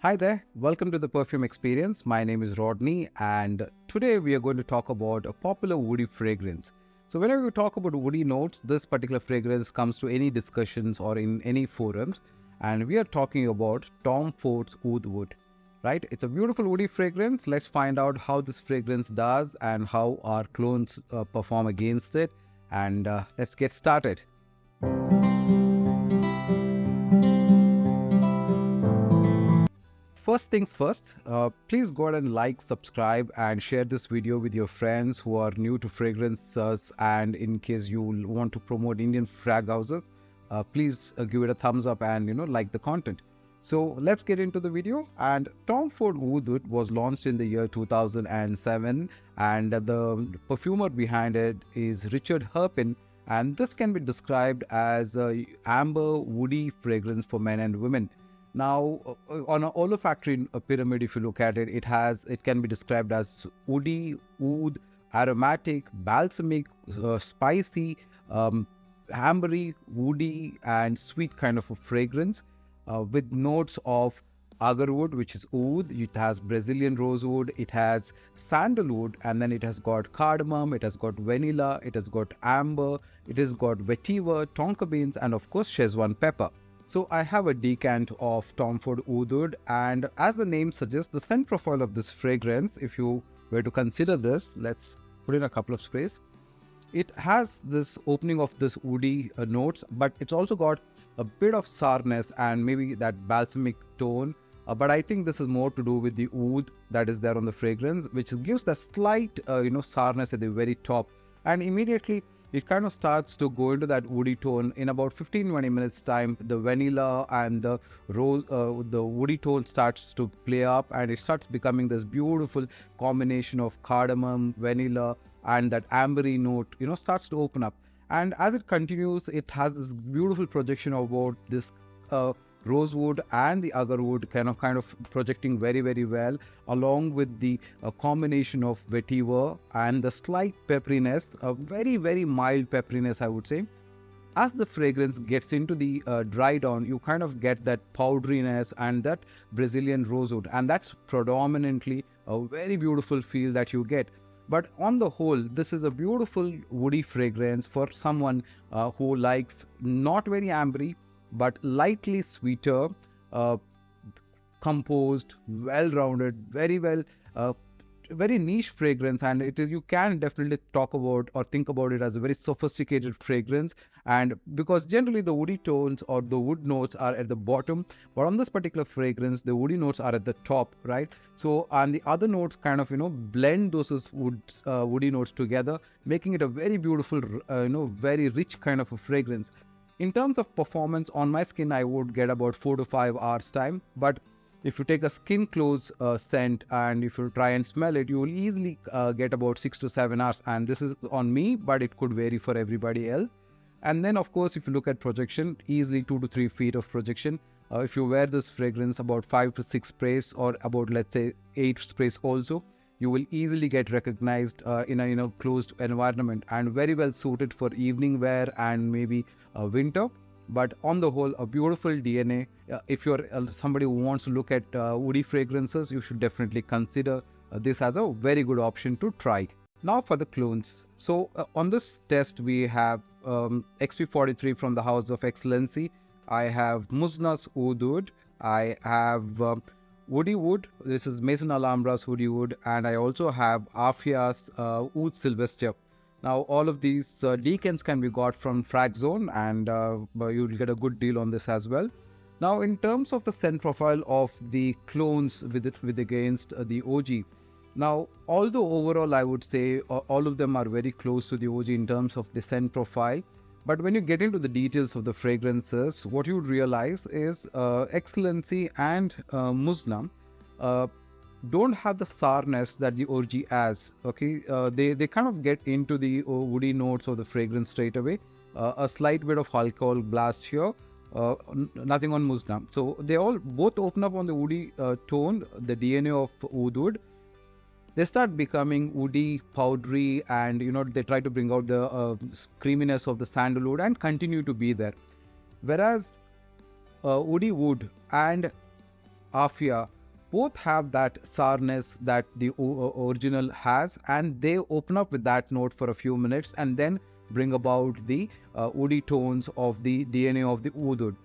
Hi there, welcome to the Perfume Experience. My name is Rodney, and today we are going to talk about a popular woody fragrance. So, whenever we talk about woody notes, this particular fragrance comes to any discussions or in any forums, and we are talking about Tom Ford's Oud Wood. Right? It's a beautiful woody fragrance. Let's find out how this fragrance does and how our clones perform against it. And let's get started. First things first, please go ahead and like, subscribe, and share this video with your friends who are new to fragrances. And in case you want to promote Indian frag houses, please give it a thumbs up and like the content. So let's get into the video. And Tom Ford Oud Wood was launched in the year 2007, and the perfumer behind it is Richard Herpin. And this can be described as a amber woody fragrance for men and women. Now, on an olfactory pyramid, if you look at it, it can be described as woody, oud, aromatic, balsamic, spicy, ambery, woody, and sweet kind of a fragrance with notes of agarwood, which is oud. It has Brazilian rosewood, it has sandalwood, and then it has got cardamom, it has got vanilla, it has got amber, it has got vetiver, tonka beans, and of course Szechuan pepper. So I have a decant of Tom Ford Oud Wood, and as the name suggests, the scent profile of this fragrance, if you were to consider this, let's put in a couple of sprays. It has this opening of this woody notes, but it's also got a bit of sourness and maybe that balsamic tone. But I think this is more to do with the oud that is there on the fragrance, which gives the slight, sourness at the very top, and immediately it kind of starts to go into that woody tone. In about 15-20 minutes time, the vanilla and the rose, the woody tone starts to play up, and it starts becoming this beautiful combination of cardamom, vanilla, and that ambery note starts to open up. And as it continues, it has this beautiful projection about this rosewood and the agarwood kind of projecting very, very well, along with the combination of vetiver and the slight pepperiness, a very, very mild pepperiness, I would say. As the fragrance gets into the dry down, you kind of get that powderiness and that Brazilian rosewood, and that's predominantly a very beautiful feel that you get. But on the whole, this is a beautiful woody fragrance for someone who likes not very ambery, but lightly sweeter, composed, well-rounded, very niche fragrance. And you can definitely talk about or think about it as a very sophisticated fragrance. And because generally the woody tones or the wood notes are at the bottom, but on this particular fragrance, the woody notes are at the top, right? So, and the other notes kind of blend those woody notes together, making it a very beautiful, very rich kind of a fragrance. In terms of performance on my skin, I would get about 4 to 5 hours time. But if you take a skin close scent and if you try and smell it, you will easily get about 6 to 7 hours. And this is on me, but it could vary for everybody else. And then, of course, if you look at projection, easily 2 to 3 feet of projection. If you wear this fragrance about 5 to 6 sprays or about, let's say, 8 sprays also, you will easily get recognized in a closed environment, and very well suited for evening wear and maybe winter. But on the whole, a beautiful DNA. If you're somebody who wants to look at woody fragrances, you should definitely consider this as a very good option to try. Now for the clones. So on this test, we have XP43 from the House of Excellency. I have Muzna's Oud Wood. I have Woody Wood. This is Maison Alhambra's Woody Wood, and I also have Afia's Oud Sylvester. Now, all of these decants can be got from Fragzone, and you'll get a good deal on this as well. Now, in terms of the scent profile of the clones with against the OG. Now, although overall I would say all of them are very close to the OG in terms of the scent profile, but when you get into the details of the fragrances, what you would realize is Excellency and Muzna don't have the sourness that the OG has. Okay, they kind of get into the woody notes of the fragrance straight away. A slight bit of alcohol blast here, nothing on Muzna. So they both open up on the woody tone, the DNA of Oud Wood. They start becoming woody, powdery, and they try to bring out the creaminess of the sandalwood and continue to be there. Whereas woody wood and Afia both have that sourness that the original has, and they open up with that note for a few minutes and then bring about the woody tones of the DNA of the Oud Wood.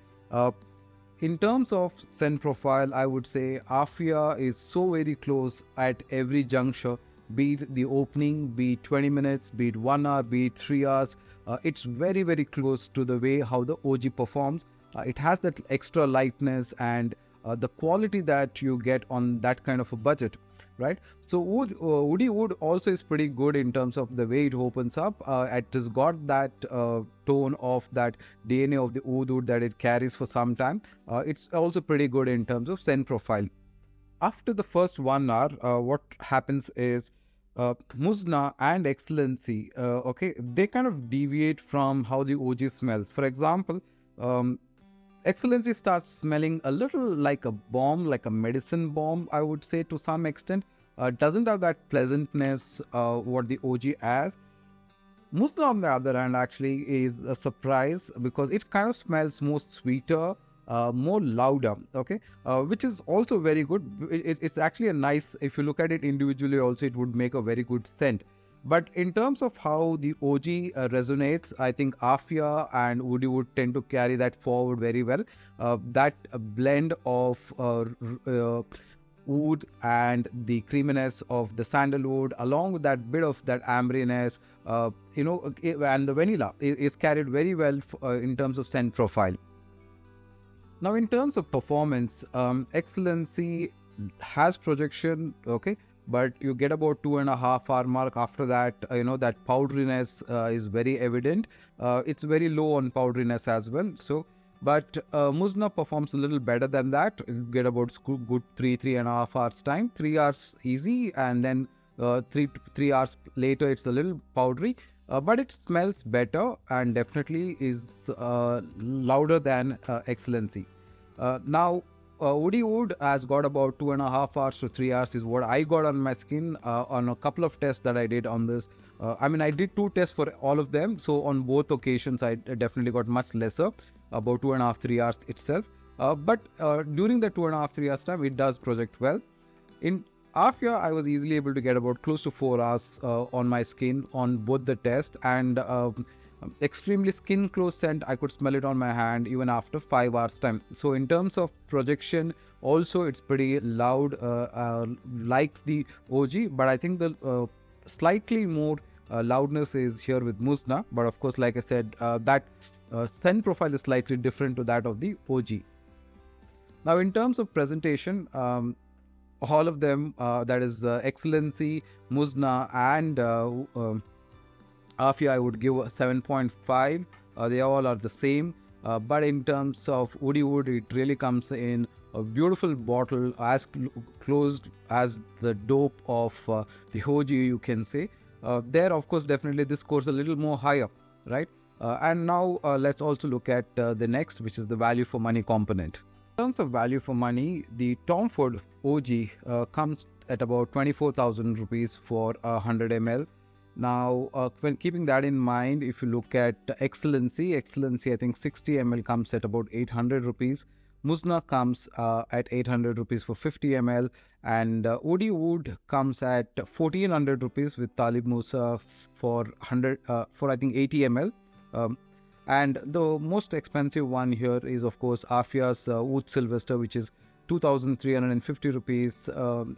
In terms of scent profile, I would say Afia is so very close at every juncture, be it the opening, be it 20 minutes, be it 1 hour, be it 3 hours. It's very, very close to the way how the OG performs. It has that extra lightness and the quality that you get on that kind of a budget, right? So Woody Wood also is pretty good in terms of the way it opens up. It has got that tone of that DNA of the Oud Wood that it carries for some time. It's also pretty good in terms of scent profile. After the first 1 hour, what happens is Muzna and Excellency, okay, they kind of deviate from how the OG smells. For example, Excellency starts smelling a little like a bomb, like a medicine bomb, I would say, to some extent. Doesn't have that pleasantness what the OG has. Muzna, on the other hand, actually is a surprise because it kind of smells more sweeter, more louder, okay, which is also very good. It's actually a nice, if you look at it individually also, it would make a very good scent. But in terms of how the OG resonates, I think Afia and Woody Wood tend to carry that forward very well. That blend of wood and the creaminess of the sandalwood, along with that bit of that ambriness, and the vanilla is carried very well in terms of scent profile. Now, in terms of performance, Excellency has projection, okay, but you get about 2.5 hour mark. After that, that powderiness is very evident. It's very low on powderiness as well. So, but Muzna performs a little better than that. You get about good 3.5 hours time, 3 hours easy, and then 3 hours later it's a little powdery. But it smells better and definitely is louder than Excellency. Now, Woody Wood has got about 2.5 hours to 3 hours is what I got on my skin on a couple of tests that I did on this. I did 2 tests for all of them. So on both occasions, I definitely got much lesser, about 2.5, 3 hours itself. But during the 2.5, 3 hours time, it does project well. In Afia, I was easily able to get about close to 4 hours on my skin on both the test, and extremely skin close scent. I could smell it on my hand even after 5 hours time. So in terms of projection, also it's pretty loud, like the OG, but I think the slightly more loudness is here with Muzna. But of course, like I said, that scent profile is slightly different to that of the OG. Now, in terms of presentation, all of them, that is Excellency, Muzna, and Afia, I would give a 7.5. They all are the same. But in terms of Woody Wood, it really comes in a beautiful bottle, as closed as the dope of the OG, you can say. There, of course, definitely this scores a little more higher, right? And now let's also look at the next, which is the value for money component. In terms of value for money, the Tom Ford OG comes at about 24,000 rupees for 100 ml. Now, when keeping that in mind, if you look at Excellency, I think 60 ml comes at about 800 rupees. Muzna comes at 800 rupees for 50 ml, and Woody Wood comes at 1400 rupees with Talib Musa for 100 for I think 80 ml. And the most expensive one here is of course Afia's Wood Sylvester, which is 2350 rupees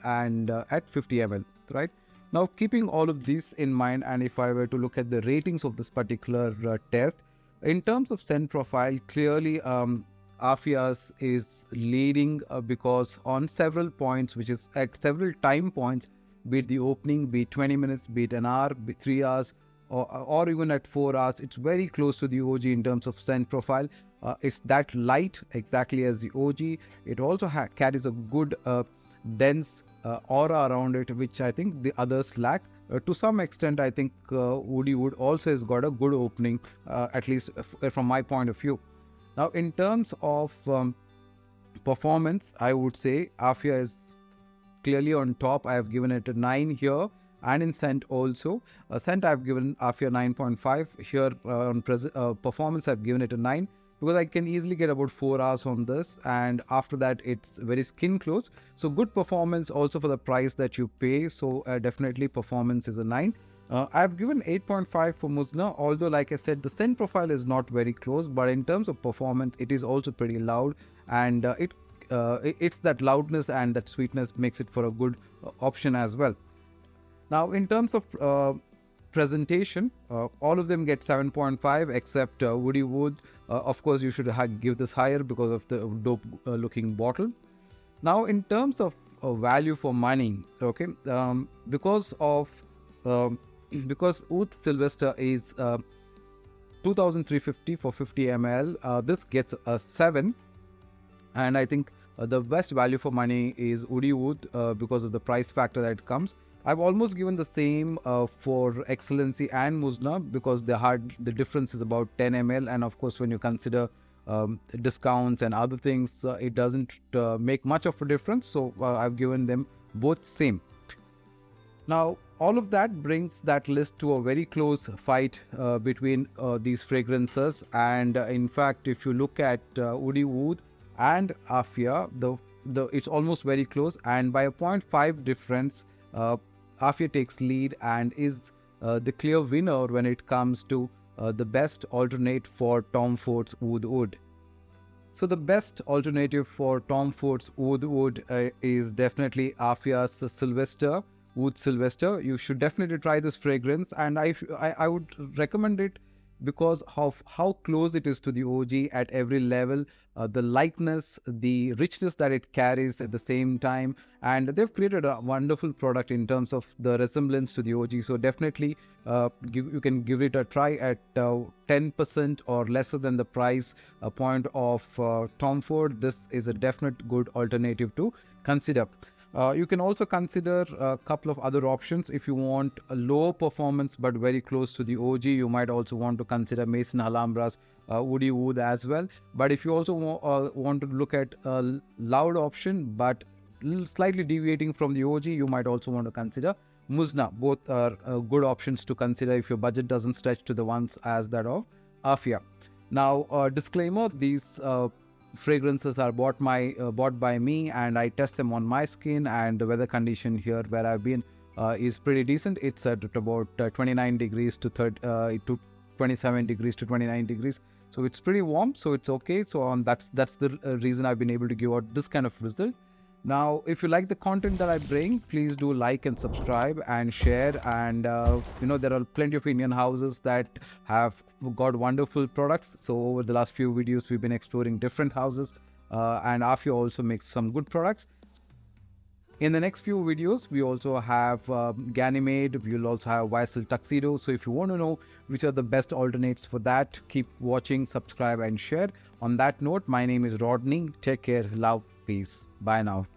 and at 50 ml, right? Now, keeping all of this in mind, and if I were to look at the ratings of this particular test, in terms of scent profile, clearly Afia's is leading because on several points, which is at several time points, be it the opening, be it 20 minutes, be it an hour, be it 3 hours, or even at 4 hours, it's very close to the OG in terms of scent profile. It's that light exactly as the OG. It also carries a good dense aura around it, which I think the others lack. To some extent, I think Woody Wood also has got a good opening, at least from my point of view. Now, in terms of performance, I would say Afia is clearly on top. I have given it a 9 here, and in scent also. Scent I have given Afia 9.5. Here on performance, I have given it a 9. because I can easily get about 4 hours on this, and after that it's very skin close. So good performance also for the price that you pay. So definitely performance is a 9. I've given 8.5 for Muzna, although like I said, the scent profile is not very close, but in terms of performance, it is also pretty loud, and it's that loudness and that sweetness makes it for a good option as well. Now, in terms of presentation, all of them get 7.5 except Woody Wood. Of course, you should give this higher because of the dope looking bottle. Now, in terms of value for money, okay, because of because Oud Sylvester is 2,350 for 50 ml, this gets a 7, and I think the best value for money is Woody Wood because of the price factor that it comes. I've almost given the same for Excellency and Muzna because the difference is about 10 ml, and of course when you consider discounts and other things, it doesn't make much of a difference. So I've given them both same. Now all of that brings that list to a very close fight between these fragrances, and in fact if you look at Woody Wood and Afia, it's almost very close, and by a 0.5 difference Afia takes lead and is the clear winner when it comes to the best alternate for Tom Ford's Oud Wood. So the best alternative for Tom Ford's Oud Wood is definitely Afia's Sylvester, Oud Sylvester. You should definitely try this fragrance, and I would recommend it because of how close it is to the OG at every level, the lightness, the richness that it carries at the same time, and they've created a wonderful product in terms of the resemblance to the OG. So definitely you can give it a try at 10% or lesser than the price point of Tom Ford. This is a definite good alternative to consider. You can also consider a couple of other options. If you want a lower performance but very close to the OG, you might also want to consider Maison Alhambra's Woody Wood as well. But if you also want to look at a loud option but slightly deviating from the OG, you might also want to consider Muzna. Both are good options to consider if your budget doesn't stretch to the ones as that of Afia. Now, disclaimer, these fragrances are bought by me, and I test them on my skin, and the weather condition here where I've been is pretty decent. It's at about 29 degrees to 27 degrees to 29 degrees, so it's pretty warm, so it's okay. So that's the reason I've been able to give out this kind of result. Now, if you like the content that I bring, please do like and subscribe and share. And there are plenty of Indian houses that have got wonderful products. So over the last few videos, we've been exploring different houses, and Afia also makes some good products. In the next few videos, we also have Ganymede. We'll also have YSL Tuxedo. So if you want to know which are the best alternates for that, keep watching, subscribe and share. On that note, my name is Rodney. Take care, love, peace. Bye now.